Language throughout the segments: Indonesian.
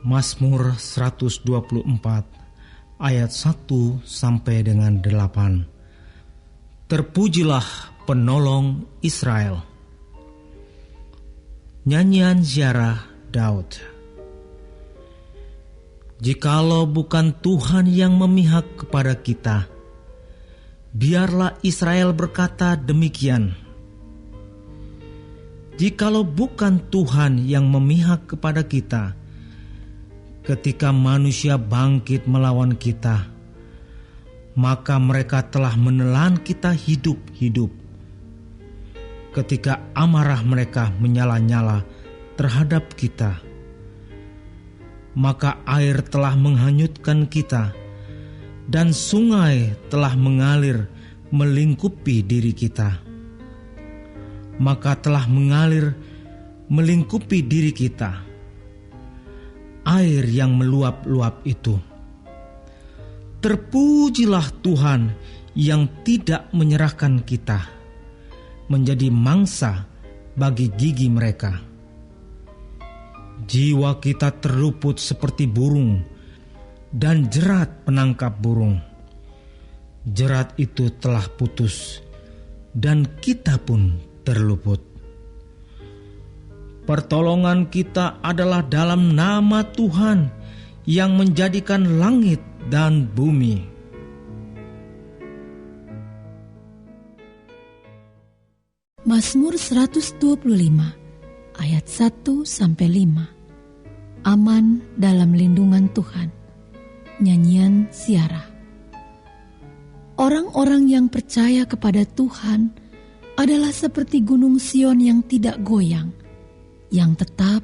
Mazmur 124 ayat 1 sampai dengan 8. Terpujilah penolong Israel. Nyanyian ziarah Daud. Jikalau bukan Tuhan yang memihak kepada kita, biarlah Israel berkata demikian. Jikalau bukan Tuhan yang memihak kepada kita, ketika manusia bangkit melawan kita, maka mereka telah menelan kita hidup-hidup. Ketika amarah mereka menyala-nyala terhadap kita, maka air telah menghanyutkan kita, dan sungai telah mengalir melingkupi diri kita. Maka telah mengalir melingkupi diri kita air yang meluap-luap itu. Terpujilah Tuhan yang tidak menyerahkan kita menjadi mangsa bagi gigi mereka. Jiwa kita terluput seperti burung dan jerat penangkap burung. Jerat itu telah putus dan kita pun terluput. Pertolongan kita adalah dalam nama Tuhan yang menjadikan langit dan bumi. Mazmur 125 ayat 1 sampai 5. Aman dalam lindungan Tuhan. Nyanyian ziarah. Orang-orang yang percaya kepada Tuhan adalah seperti gunung Sion yang tidak goyang, yang tetap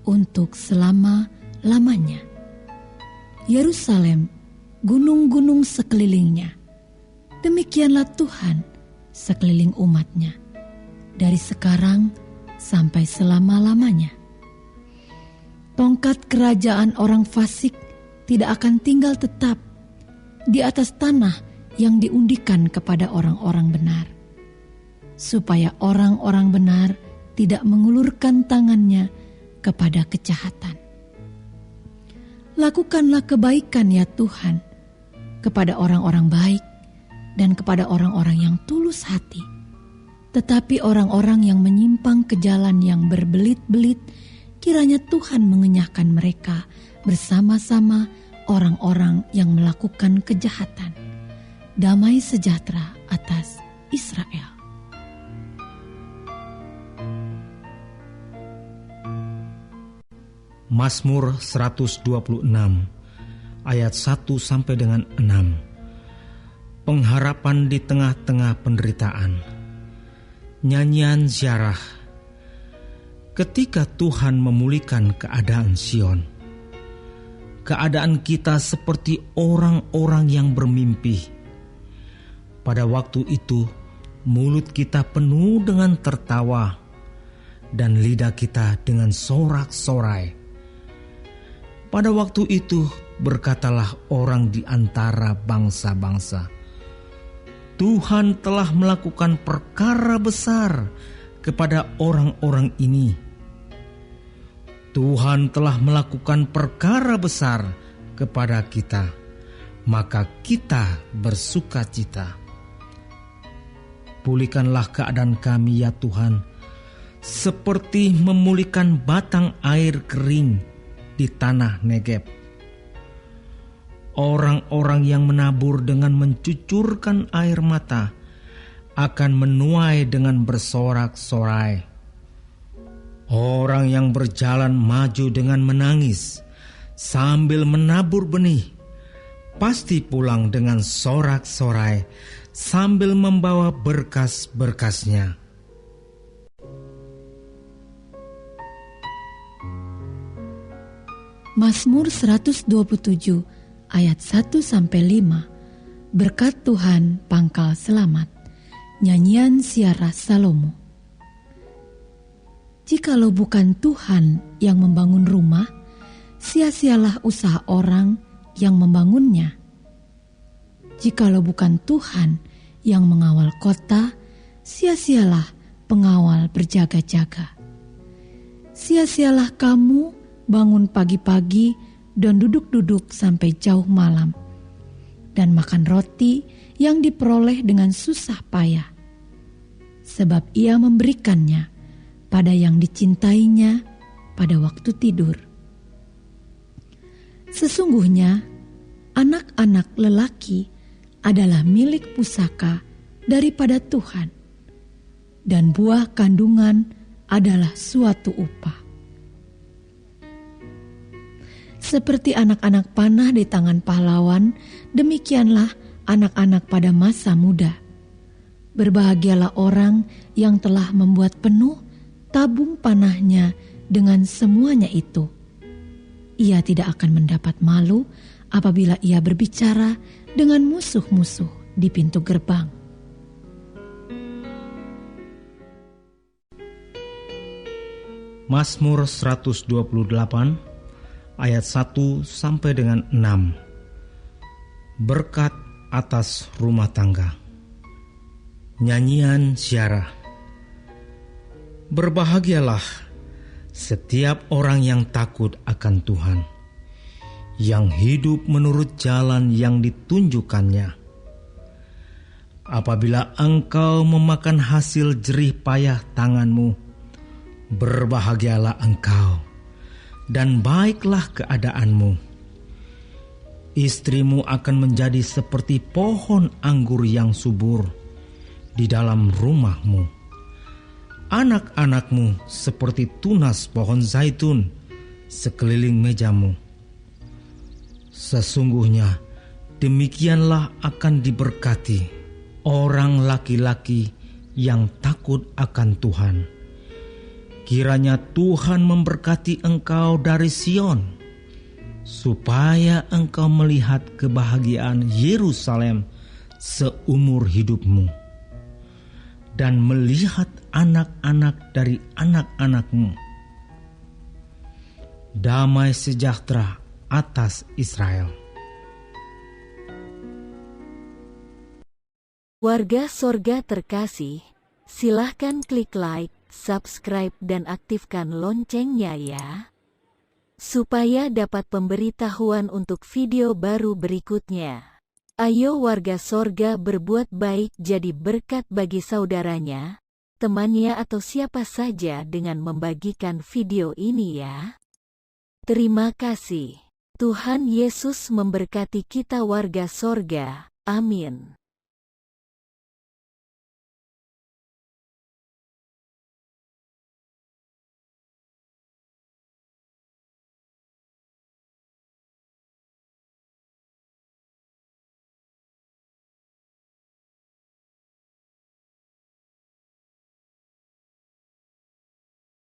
untuk selama-lamanya. Yerusalem, gunung-gunung sekelilingnya. Demikianlah Tuhan sekeliling umatnya, dari sekarang sampai selama-lamanya. Tongkat kerajaan orang fasik tidak akan tinggal tetap di atas tanah yang diundikan kepada orang-orang benar, supaya orang-orang benar tidak mengulurkan tangannya kepada kejahatan. Lakukanlah kebaikan ya Tuhan kepada orang-orang baik dan kepada orang-orang yang tulus hati. Tetapi orang-orang yang menyimpang ke jalan yang berbelit-belit, kiranya Tuhan mengenyahkan mereka bersama-sama orang-orang yang melakukan kejahatan. Damai sejahtera atas Israel. Mazmur 126 ayat 1 sampai dengan 6. Pengharapan di tengah-tengah penderitaan. Nyanyian ziarah. Ketika Tuhan memulihkan keadaan Sion, keadaan kita seperti orang-orang yang bermimpi. Pada waktu itu, mulut kita penuh dengan tertawa dan lidah kita dengan sorak-sorai. Pada waktu itu berkatalah orang di antara bangsa-bangsa, Tuhan telah melakukan perkara besar kepada orang-orang ini. Tuhan telah melakukan perkara besar kepada kita, maka kita bersukacita. Pulihkanlah keadaan kami ya Tuhan, seperti memulihkan batang air kering di tanah Negeb. Orang-orang yang menabur dengan mencucurkan air mata akan menuai dengan bersorak-sorai. Orang yang berjalan maju dengan menangis sambil menabur benih, pasti pulang dengan sorak-sorai sambil membawa berkas-berkasnya. Mazmur 127 ayat 1 sampai 5. Berkat Tuhan pangkal selamat. Nyanyian ziarah Salomo. Jikalau bukan Tuhan yang membangun rumah, sia-sialah usaha orang yang membangunnya. Jikalau bukan Tuhan yang mengawal kota, sia-sialah pengawal berjaga-jaga. Sia-sialah kamu bangun pagi-pagi dan duduk-duduk sampai jauh malam, dan makan roti yang diperoleh dengan susah payah, sebab ia memberikannya pada yang dicintainya pada waktu tidur. Sesungguhnya anak-anak lelaki adalah milik pusaka daripada Tuhan, dan buah kandungan adalah suatu upah. Seperti anak-anak panah di tangan pahlawan, demikianlah anak-anak pada masa muda. Berbahagialah orang yang telah membuat penuh tabung panahnya dengan semuanya itu. Ia tidak akan mendapat malu apabila ia berbicara dengan musuh-musuh di pintu gerbang. Mazmur 128 ayat 1 sampai dengan 6. Berkat atas rumah tangga. Nyanyian Syarah. Berbahagialah setiap orang yang takut akan Tuhan, yang hidup menurut jalan yang ditunjukkannya. Apabila engkau memakan hasil jerih payah tanganmu, berbahagialah engkau, dan baiklah keadaanmu. Istrimu akan menjadi seperti pohon anggur yang subur di dalam rumahmu. Anak-anakmu seperti tunas pohon zaitun sekeliling mejamu. Sesungguhnya demikianlah akan diberkati orang laki-laki yang takut akan Tuhan. Kiranya Tuhan memberkati engkau dari Sion, supaya engkau melihat kebahagiaan Yerusalem seumur hidupmu, dan melihat anak-anak dari anak-anakmu. Damai sejahtera atas Israel. Warga Sorga terkasih, silahkan klik like, subscribe dan aktifkan loncengnya ya, supaya dapat pemberitahuan untuk video baru berikutnya. Ayo warga Sorga berbuat baik, jadi berkat bagi saudaranya, temannya atau siapa saja dengan membagikan video ini ya. Terima kasih. Tuhan Yesus memberkati kita warga Sorga. Amin.